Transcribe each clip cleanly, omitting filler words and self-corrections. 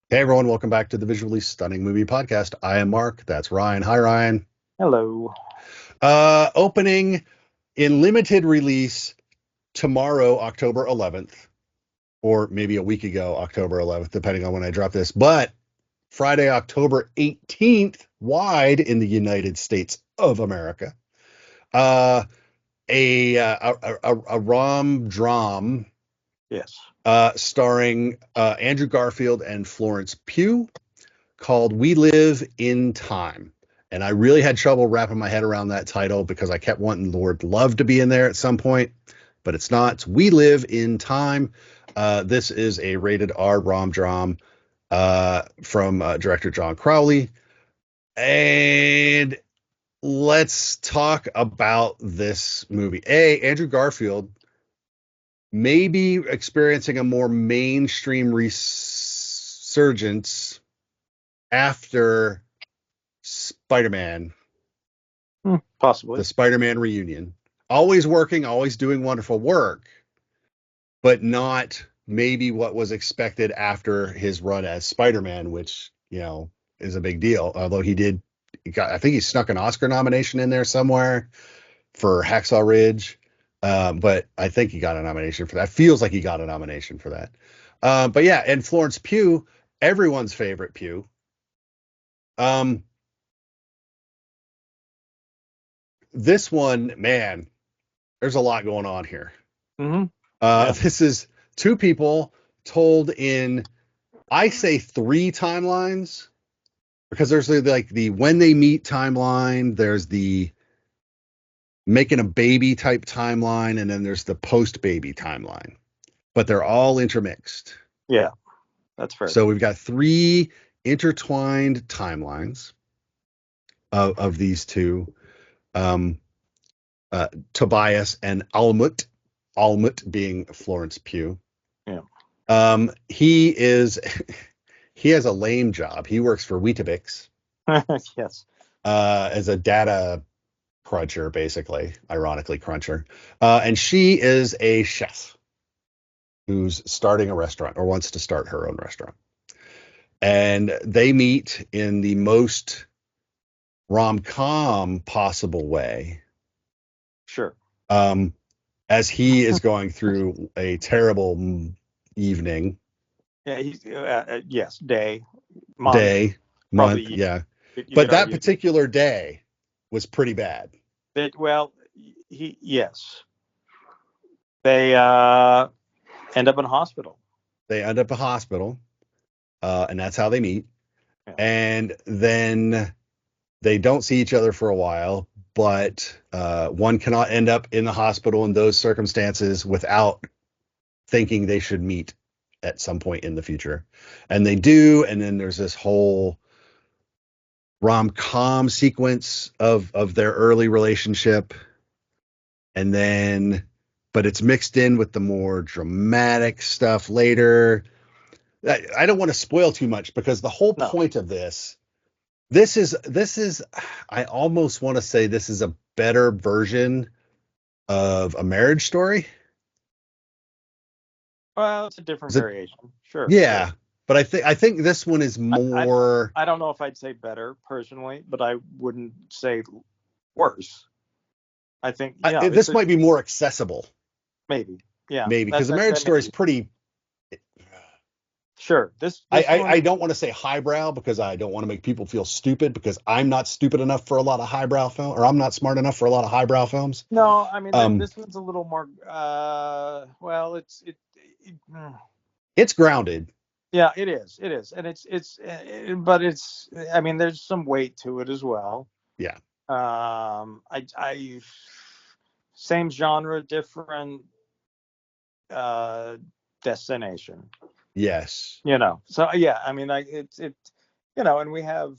Hey everyone, welcome back to the Visually Stunning Movie Podcast. I am Mark. That's Ryan. Hi Ryan. Hello. Opening in limited release tomorrow, October 11th, or maybe a week ago, October 11th, depending on when I drop this. But Friday, October 18th, wide in the United States of America. Uh, a rom dram Yes. starring Andrew Garfield and Florence Pugh, called We Live in Time. And I really had trouble wrapping my head around that title because I kept wanting the word love to be in there at some point, but it's not. It's We Live in Time. This is a rated R rom dram from director John Crowley. And let's talk about this movie. Andrew Garfield may be experiencing a more mainstream resurgence after Spider-Man, Possibly. the Spider-Man reunion. Always working, always doing wonderful work, but not maybe what was expected after his run as Spider-Man, which, is a big deal. Although I think he snuck an Oscar nomination in there somewhere for Hacksaw Ridge. But I think he got a nomination for that. Feels like he got a nomination for that. But yeah, and Florence Pugh, everyone's favorite Pugh. Um, this one, man, there's a lot going on here. hmm Yeah. This is two people told in, I say, three timelines, because there's the when they meet timeline, there's the making a baby type timeline, and then there's the post baby timeline, but they're all intermixed. Yeah. That's fair. So we've got three intertwined timelines of these two, um, Tobias and Almut being Florence Pugh. Yeah. He is he has a lame job. He works for Weetabix Yes. as a data cruncher, basically, ironically cruncher. And she is a chef who's starting a restaurant or wants to start her own restaurant. And they meet in the most rom-com possible way, Sure. um, as he is going through a terrible evening, Yeah. Yes. Day, month, day, probably month, year. yeah. You But could that argue particular day was pretty bad. that. Well, yes. They end up in a hospital. They end up in a hospital, and that's how they meet. Yeah. And then they don't see each other for a while, but one cannot end up in the hospital in those circumstances without thinking they should meet at some point in the future. And they do. And then there's this whole rom-com sequence of their early relationship. And then, but it's mixed in with the more dramatic stuff later. I don't want to spoil too much because the whole No. point of this is I almost want to say this is a better version of A Marriage Story. Well, it's a different Is it? variation. Sure. Sure. Yeah, but I think this one is I, I more. I don't know if I'd say better personally, but I wouldn't say worse. I think it's This a might be more accessible, maybe. Yeah. maybe, because A Marriage That may Story is be pretty. sure. This I, this I one I don't want to say highbrow because I don't want to make people feel stupid because I'm not stupid enough for a lot of highbrow film, or I'm not smart enough for a lot of highbrow films. No, I mean Um, this one's a little more. Well, it's grounded. yeah, it is, and but it's. I mean, there's some weight to it as well. Yeah. I same genre, different uh destination. Yes. So yeah, I mean, and we have.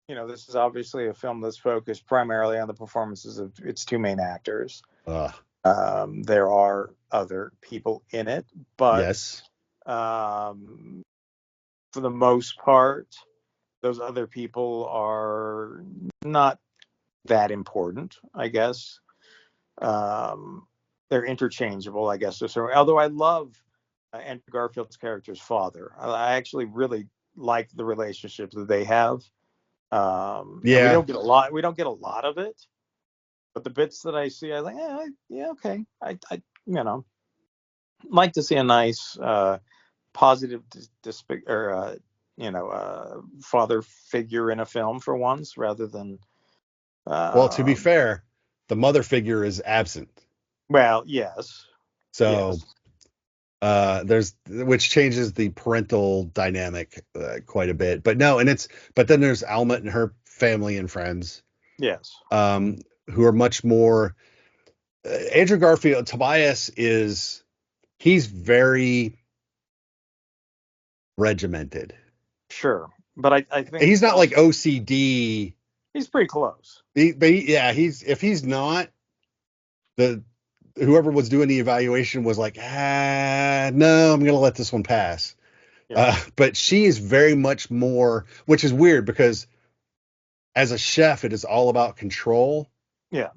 This is obviously a film that's focused primarily on the performances of its two main actors. Uh, There are other people in it, but yes. um, for the most part, those other people are not that important, I guess. Um, they're interchangeable, I guess. Although I love Andrew Garfield's character's father, I actually really like the relationship that they have. And we Yeah. don't get a lot. We don't get a lot of it, but the bits that I see, I like, yeah, okay. I like to see a nice, positive, father figure in a film for once, rather than, Well, to be um, fair, the mother figure is absent. well, yes, So yes, there's which changes the parental dynamic quite a bit. But no, but then there's Alma and her family and friends yes, who are much more Andrew Garfield. He's very regimented. sure. But I think He's not like also OCD. he's pretty close. Yeah, if he's not, the whoever was doing the evaluation was like, no, I'm gonna let this one pass. Yeah, But she is very much more, which is weird because as a chef, it is all about control. yeah.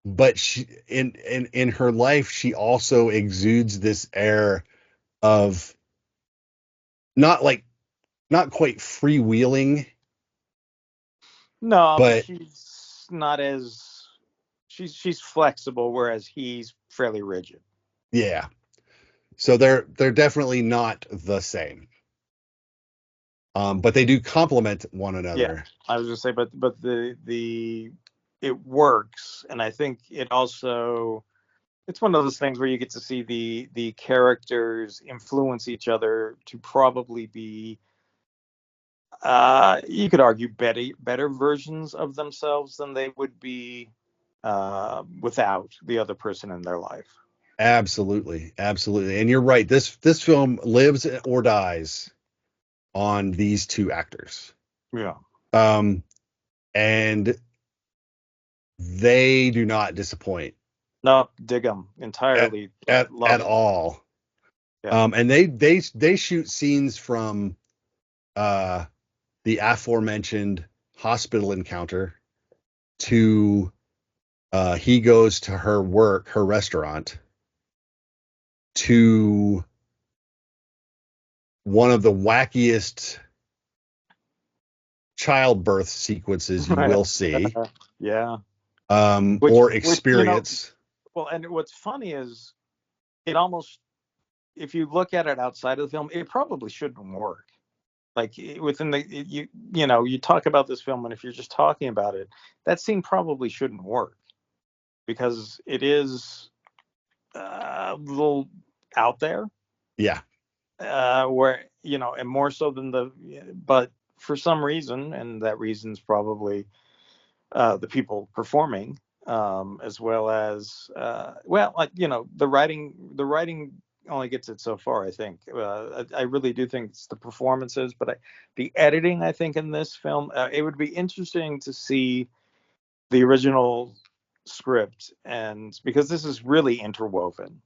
But she in her life, she also exudes this air of not like not quite freewheeling, No, but but she's not as she's flexible, whereas he's fairly rigid. yeah. So they're definitely not the same. But they do complement one Yeah, another. I was gonna say, but the it works, and I think it also it's one of those things where you get to see the characters influence each other to probably be you could argue better versions of themselves than they would be without the other person in their life. Absolutely, absolutely. And you're right. This film lives or dies on these two actors. Yeah. Um, and they do not disappoint No, dig them at entirely. at Love them. all. Yeah. And they shoot scenes from uh the aforementioned hospital encounter to he goes to her restaurant, to one of the wackiest childbirth sequences you will see, Yeah. Which or experience. well, and what's funny is it almost, if you look at it outside of the film, it probably shouldn't work. Like within you talk about this film, and if you're just talking about it, that scene probably shouldn't work because it is a little out there, Yeah, where and more so than but for some reason, and that reason's probably the people performing, as well as the writing only gets it so far. I think I really do think it's the performances, but the editing, I think, in this film, it would be interesting to see the original script, and because this is really interwoven,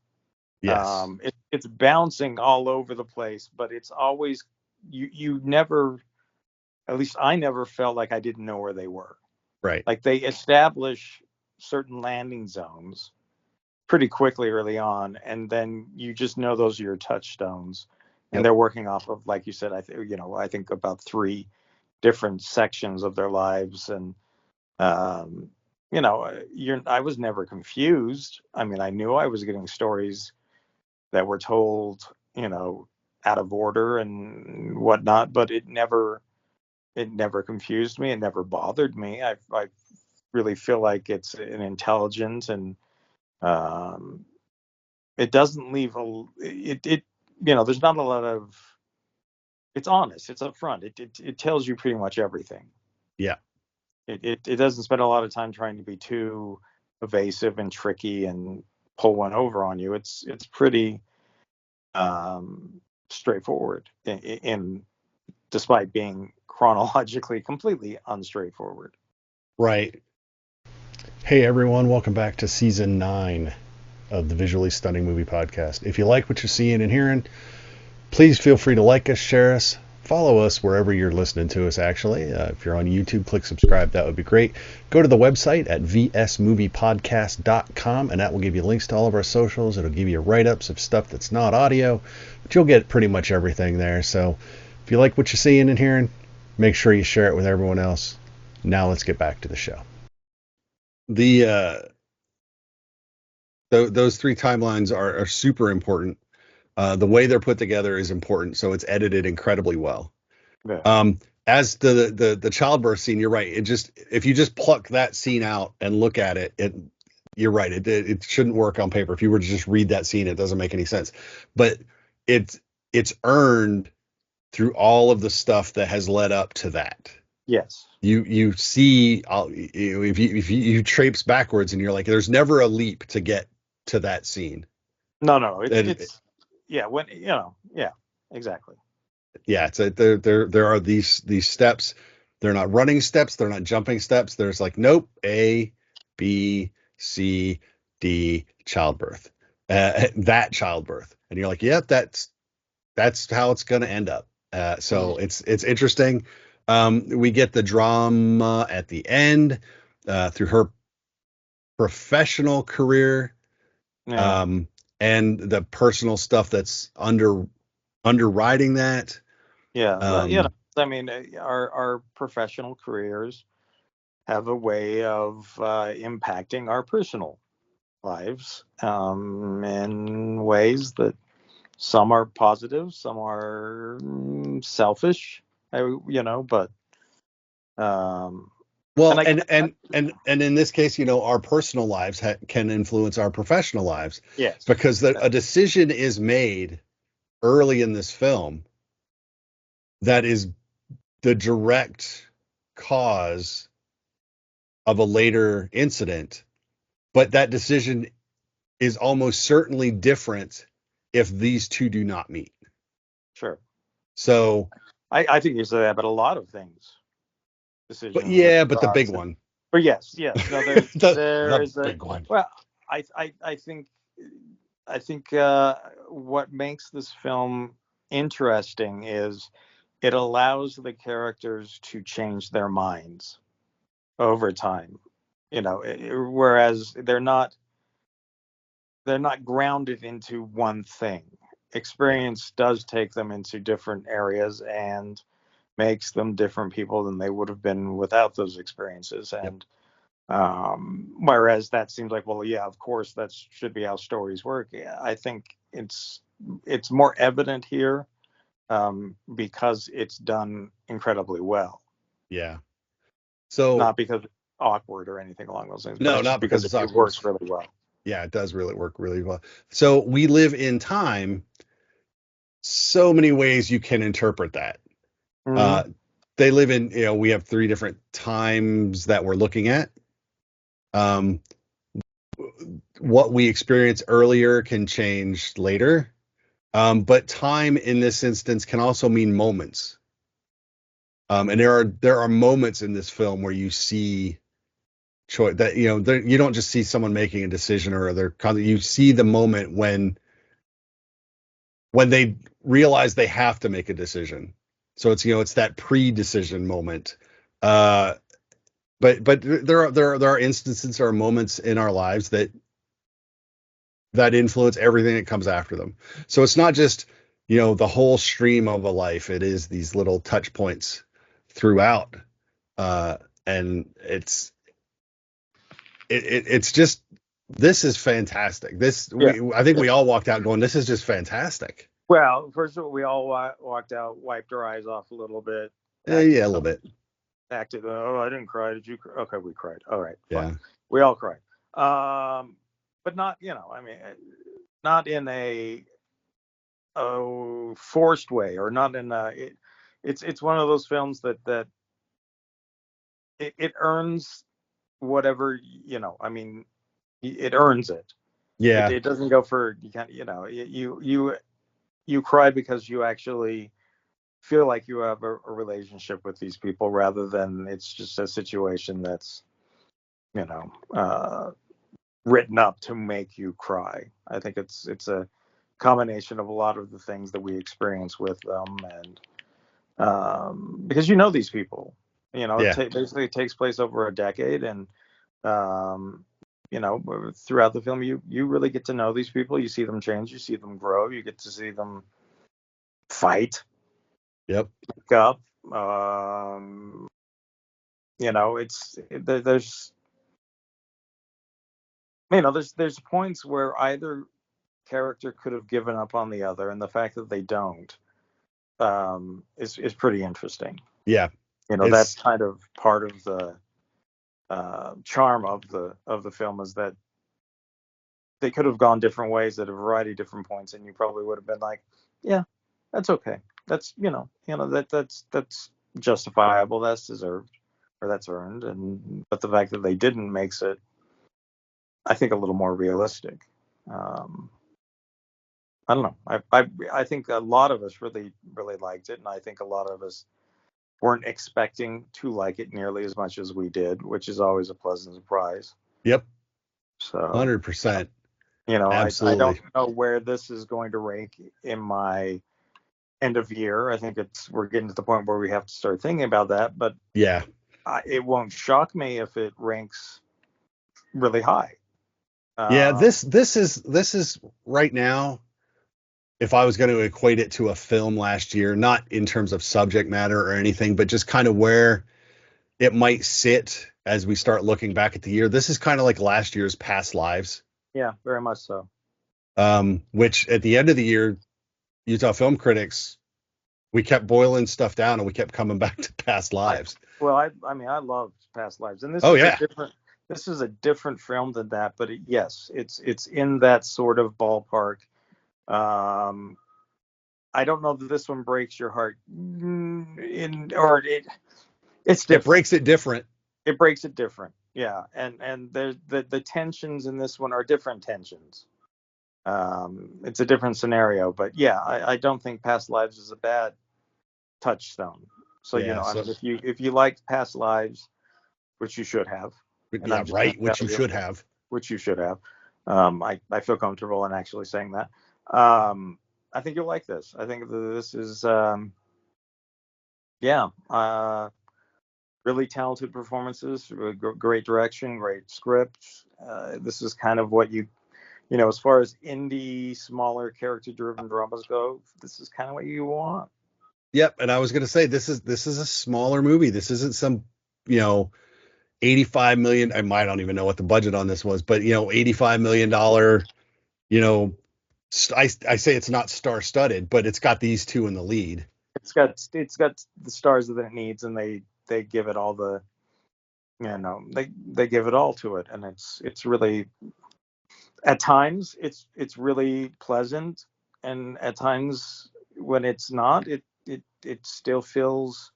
yes, it's bouncing all over the place, but it's always you never, at least I never felt like I didn't know where they were. right. Like they establish certain landing zones pretty quickly early on, and then you just know those are your touchstones, and Yep. they're working off of, like you said, I think about three different sections of their lives, and um, I was never confused. I mean, I knew I was getting stories that were told, out of order and whatnot, but it never confused me. It never bothered me. I really feel like it's an intelligent, and um, it doesn't leave it. There's not a lot of. It's honest. It's upfront. It tells you pretty much everything. Yeah. It doesn't spend a lot of time trying to be too evasive and tricky and pull one over on you. It's pretty straightforward in despite being chronologically completely unstraightforward. Right. Hey everyone, welcome back to season 9 of the Visually Stunning Movie Podcast. If you like what you're seeing and hearing, please feel free to like us, share us, follow us wherever you're listening to us, actually. If you're on YouTube, click subscribe. That would be great. Go to the website at vsmoviepodcast.com, and that will give you links to all of our socials. It'll give you write-ups of stuff that's not audio, but you'll get pretty much everything there. So If you like what you're seeing and hearing, make sure you share it with everyone else. Now let's get back to the show. The those three timelines are super important. The way they're put together is important, so it's edited incredibly well. Yeah. As the childbirth scene, you're right. It just, if you just pluck that scene out and look at it, you're right. It shouldn't work on paper. If you were to just read that scene, it doesn't make any sense. But it's earned through all of the stuff that has led up to that. Yes. You see, if you traipse backwards and you're like, there's never a leap to get to that scene. No. And It's yeah. When yeah, exactly. yeah, it's there are these steps. They're not running steps. They're not jumping steps. There's like, nope, A, B, C, D, childbirth. That childbirth, and you're like, yep, that's how it's going to end up. So it's interesting. We get the drama at the end through her professional career, Yeah. and the personal stuff that's underwriting that. Yeah. Well, Um, I mean, our professional careers have a way of impacting our personal lives in ways that some are positive, some are selfish. But and Well, I and in this case, our personal lives can influence our professional lives, yes, because a decision is made early in this film that is the direct cause of a later incident, but that decision is almost certainly different if these two do not meet. sure. So, I think you say that, but a lot of things, but decisions and yeah, but the big thoughts. one, But yes. No, the there's a big one. well, I think what makes this film interesting is it allows the characters to change their minds over time. Whereas they're not grounded into one thing. Yeah. Experience does take them into different areas and makes them different people than they would have been without those experiences. Yep. And whereas that seems like, well, yeah, of course, that should be how stories work. Yeah, I think it's more evident here because it's done incredibly well, Yeah. So not because it's awkward or anything along those things, but no, it's just not because because it, it's it awkward. works really well. Yeah, it does really work really well. So we live in time. So many ways you can interpret that. Mm-hmm. Uh, they live in, we have three different times that we're looking at. Um, what we experience earlier can change later. But time in this instance can also mean moments. And there are moments in this film where you see choice that, you don't just see someone making a decision, or you see the moment when they realize they have to make a decision. So it's that pre-decision moment. Uh, but there are instances or moments in our lives that influence everything that comes after them. So it's not just, the whole stream of a life. It is these little touch points throughout. Uh, and it's just, this is fantastic. Yeah. I think we all walked out going, this is just fantastic. Well, first of all, we all walked out, wiped our eyes off a little bit, Yeah, acted a little bit. Oh, I didn't cry. Did you cry? Okay, we cried. All right, fine. Yeah. We all cried. But not, I mean, not in a forced way, or not in a. It's one of those films that it earns whatever. I mean, it earns it. It Yeah. it doesn't go for you can't. You cry because you actually feel like you have a relationship with these people, rather than it's just a situation that's you know written up to make you cry. I think it's a combination of a lot of the things that we experience with them, and because these people, Yeah. basically it takes place over a decade, and um, throughout the film, you really get to know these people. You see them change, you see them grow, you get to see them fight, Yep. Up. There's there's points where either character could have given up on the other, and the fact that they don't is pretty interesting. Yeah. That's It's kind of part of the charm of the film, is that they could have gone different ways at a variety of different points, and you probably would have been like, yeah, that's okay. That's that's justifiable. That's deserved, or that's earned. But the fact that they didn't makes it, I think, a little more realistic. Um, I don't know. I think a lot of us really really liked it, and I think a lot of us weren't expecting to like it nearly as much as we did, which is always a pleasant surprise. Yep. So 100%. I don't Absolutely. know where this is going to rank in my end of year. I think we're getting to the point where we have to start thinking about that, but Yeah. it won't shock me if it ranks really high. Yeah, Uh, this is right now, if I was going to equate it to a film last year, not in terms of subject matter or anything, but just kind of where it might sit as we start looking back at the year. This is kind of like last year's Past Lives, yeah, very much so. which at the end of the year, Utah Film Critics, we kept boiling stuff down and we kept coming back to Past I Lives. I mean, I love Past Lives, and Oh yeah, this is a different film than that, but yes, it's in that sort of ballpark. Um, I don't know that this one breaks your heart, it's it different. breaks it different. It breaks it different, yeah, and the tensions in this one are different tensions. It's a different scenario, but yeah, I don't think Past Lives is a bad touchstone. So Yeah, I so mean, if you liked Past Lives, which you should have, and yeah, I'm just going right, to which tell you you, should have. which you should have. I feel comfortable in actually saying that. I think you'll like this. I think that this is yeah, really talented performances, great direction, great script. This is kind of what as far as indie, smaller, character-driven dramas go, this is kind of what you want. Yep, and I was going to say this is a smaller movie. This isn't some, you know, 85 million. I don't even know what the budget on this was, but 85 million dollar, you know, I say it's not star-studded, but it's got these two in the lead. It's got the stars that it needs, and they give it all they give it all to it, and it's really, at times it's really pleasant, and at times when it's not, it still feels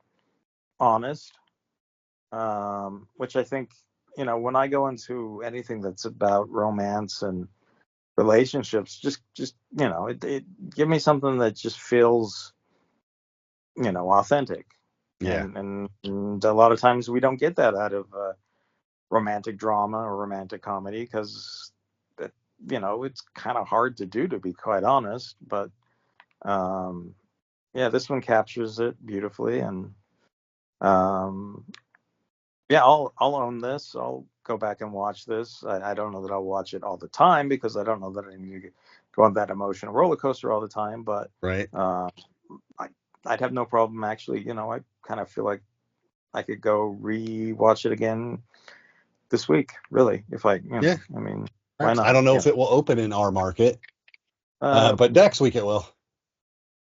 honest. Which I think, when I go into anything that's about romance and relationships, just give me something that just feels authentic. Yeah. And a lot of times we don't get that out of romantic drama or romantic comedy, because it's kind of hard to do, to be quite honest. But um yeah, this one captures it beautifully, and um yeah, I'll own this. I'll go back and watch this. I don't know that I'll watch it all the time, because I don't know that I need to go on that emotional roller coaster all the time. But Right. uh, I, I'd have no problem, actually. I kind of feel like I could go re-watch it again this week, really, if Yeah. I mean, why Thanks. I not? don't know if it will open in our market, Uh, but next week it will.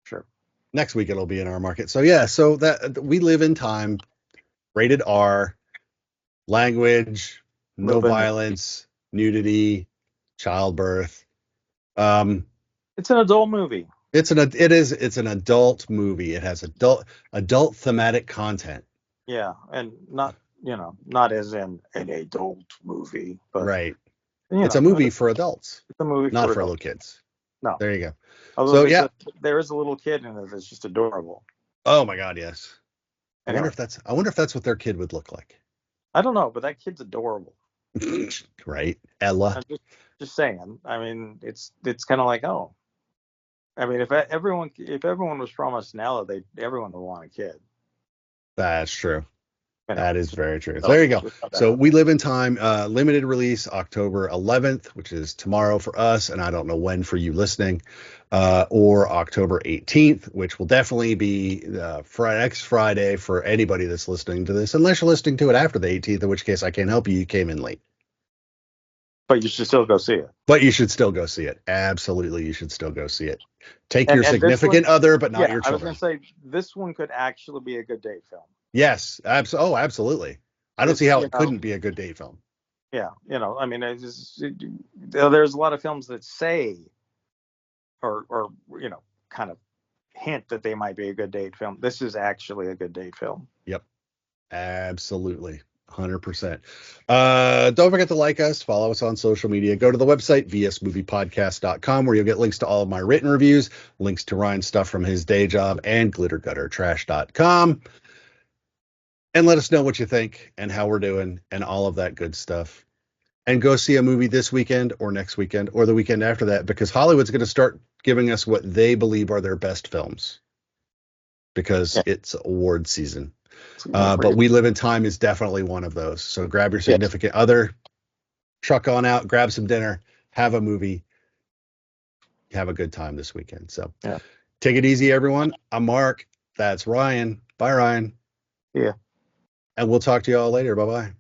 sure. Next week it'll be in our market. So yeah, so that we live in time, rated R, language, A no little bit. violence, nudity, childbirth. Um, It's an adult movie. it's an adult movie. It has adult thematic content. Yeah, and not as in an adult movie, but Right. you It's a know, movie for adults, it's a movie not for for adults. little kids. No, There you go. although So yeah. there is a little kid in it that's just adorable. Oh my God, yes. Anyway, I wonder if that's what their kid would look like. I don't know, but that kid's adorable. Right. Ella. I'm just saying. I mean, it's kind of like, oh, I mean, if everyone was promised Nella, everyone would want a kid. That's true. You know, That is very true. So so there you go. just put that So out We there. Live in Time, limited release October 11th, which is tomorrow for us, and I don't know when for you listening, or October 18th, which will definitely be next Friday for anybody that's listening to this, unless you're listening to it after the 18th, in which case I can't help you. You came in late. But you should still go see it. But you should still go see it. Absolutely, you should still go see it. Take your And this one, significant other, but not yeah, your I was gonna children. say this one could actually be a good date film. Yes, absolutely. I don't see It's, how it couldn't be a good date film. yeah, I mean, there's a lot of films that say or kind of hint that they might be a good date film. This is actually a good date film. Yep. Absolutely. 100%. Don't forget to like us, follow us on social media. Go to the website, vsmoviepodcast.com, where you'll get links to all of my written reviews, links to Ryan's stuff from his day job, and glitterguttertrash.com. And let us know what you think and how we're doing and all of that good stuff. And go see a movie this weekend or next weekend or the weekend after that, because Hollywood's going to start giving us what they believe are their best films because Yeah. it's award season. So, But We Live in Time is definitely one of those. So grab your yes. significant other, truck on out, grab some dinner, have a movie, have a good time this weekend. So Yeah. take it easy, everyone. I'm Mark. That's Ryan. Bye, Ryan. Yeah. And we'll talk to you all later. Bye bye.